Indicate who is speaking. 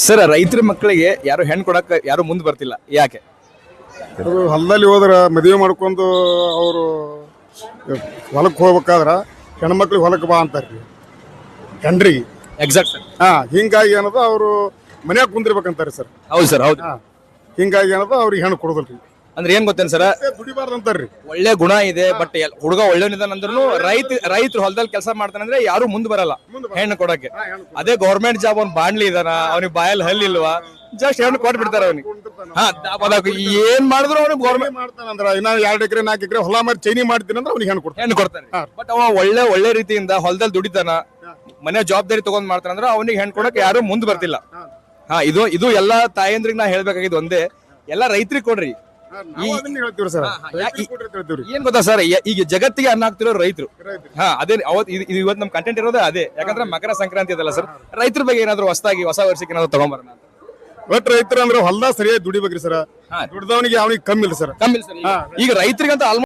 Speaker 1: Sir, ರೈತರ ಮಕ್ಕಳಿಗೆ ಯಾರು ಹೆಣ್ಣು ಕೊಡಕ್ ಯಾರು ಮುಂದೆ ಬರ್ತಿಲ್ಲ, ಯಾಕೆ?
Speaker 2: ಅದು ಹೊಲದಲ್ಲಿ ಹೋದ್ರ ಮದುವೆ ಮಾಡ್ಕೊಂಡು ಅವರು ಹೊಲಕ್ಕೆ ಹೋಗ್ಬೇಕಾದ್ರ ಹೆಣ್ಮಕ್ಳಿಗೆ ಹೊಲಕ್ಕೆ ಬಾ ಅಂತಾರ್ರಿ ಹೆಣ್ರಿಗೆ.
Speaker 1: Exact sir.
Speaker 2: ಹಿಂಗಾಗಿ ಏನದ ಅವರು ಮನ್ಯಾಗ ಕುಂದಿರ್ಬೇಕಂತಾರಿ ಸರ್.
Speaker 1: ಹೌದು ಸರ್, ಹೌದು.
Speaker 2: ಹಿಂಗಾಗಿ ಏನದ ಅವ್ರಿಗೆ ಹೆಣ್ಣು ಕೊಡೋದಲ್ರಿ.
Speaker 1: ಅಂದ್ರೆ ಏನ್ ಗೊತ್ತೇನು ಸರ್,
Speaker 2: ದುಡಿಬಾರ್ದು ಅಂತಾರ್ರಿ.
Speaker 1: ಒಳ್ಳೆ ಗುಣ ಇದೆ, ಬಟ್ ಹುಡುಗ ಒಳ್ಳೆವನಿದಾನ ಅಂದ್ರೂ ರೈತರು ಹೊಲದಲ್ಲಿ ಕೆಲಸ ಮಾಡ್ತಾನಂದ್ರೆ ಯಾರು ಮುಂದೆ ಬರಲ್ಲ ಹೆಣ್ಣು ಕೊಡಕ್ಕೆ. ಅದೇ ಗೌರ್ಮೆಂಟ್ ಜಾಬ್ ಅವ್ನ್ ಬಾಣ್ಲಿ ಇದಾನ, ಅವ್ನಿಗೆ ಬಾಯಲ್ಲಿ ಹಲ್ಲಿಲ್ವಾ, ಜಸ್ಟ್ ಹೆಣ್ಣು ಕೊಟ್ಟು ಬಿಡ್ತಾರೆ ಅವನಿಗೆ. ಏನ್ ಮಾಡಿದ್ರು ಅವ್ನಿಗೆ ಗೌರ್ಮೆಂಟ್
Speaker 2: ಮಾಡ್ತಾನಂದ್ರ ಇನ್ನ 2 ಎಕರೆ 4 ಎಕರೆ ಹೊಲ ಮಾಡಿ ಚೈನಿ ಮಾಡ್ತೀನಿ ಅಂದ್ರೆ ಅವ್ನಿಗೆ
Speaker 1: ಹೆಣ್ಣು ಕೊಡ್ತಾನೆ. ಬಟ್ ಅವ ಒಳ್ಳೆ ರೀತಿಯಿಂದ ಹೊಲದಲ್ಲಿ ದುಡಿತಾನ, ಮನೆ ಜವಾಬ್ದಾರಿ ತಗೊಂಡ್ ಮಾಡ್ತಾನಂದ್ರ ಅವನಿಗೆ ಹೆಣ್ಣು ಕೊಡಕ್ಕೆ ಯಾರು ಮುಂದೆ ಬರ್ತಿಲ್ಲ. ಇದು ಎಲ್ಲಾ ತಾಯಂದ್ರಿಗೆ ನಾ ಹೇಳ್ಬೇಕಾಗಿದ್ದು ಒಂದೇ, ಎಲ್ಲಾ ರೈತರಿಗೆ ಕೊಡ್ರಿ. ಏನ್ ಗೊತ್ತಾ ಸರ್, ಈಗ ಜಗತ್ತಿಗೆ ಅನ್ನ ಹಾಕ್ತಿರೋ ರೈತರು. ಅದೇ ಇವತ್ತು ನಮ್ ಕಂಟೆಂಟ್ ಇರೋದೇ ಅದೇ. ಯಾಕಂದ್ರೆ ಮಕರ ಸಂಕ್ರಾಂತಿ ಅದಲ್ಲ ಸರ್, ರೈತರ ಬಗ್ಗೆ ಏನಾದ್ರು ಹೊಸ ವರ್ಷಕ್ಕೆ ಏನಾದ್ರು ತಗೊಂಬರೋಣ.
Speaker 2: ಬಟ್ ರೈತರ ಅಂದ್ರೆ ಹೊಲದಾಗ ಸರಿಯಾಗಿ ದುಡಿಬೇಕ್ರಿ ಸರ್. ದುಡ್ದವನಿಗೆ ಅವನಿಗೆ ಕಮ್ಮಿ ಇಲ್ಲ ಸರ್.
Speaker 1: ಈಗ ರೈತರಿಗಂತ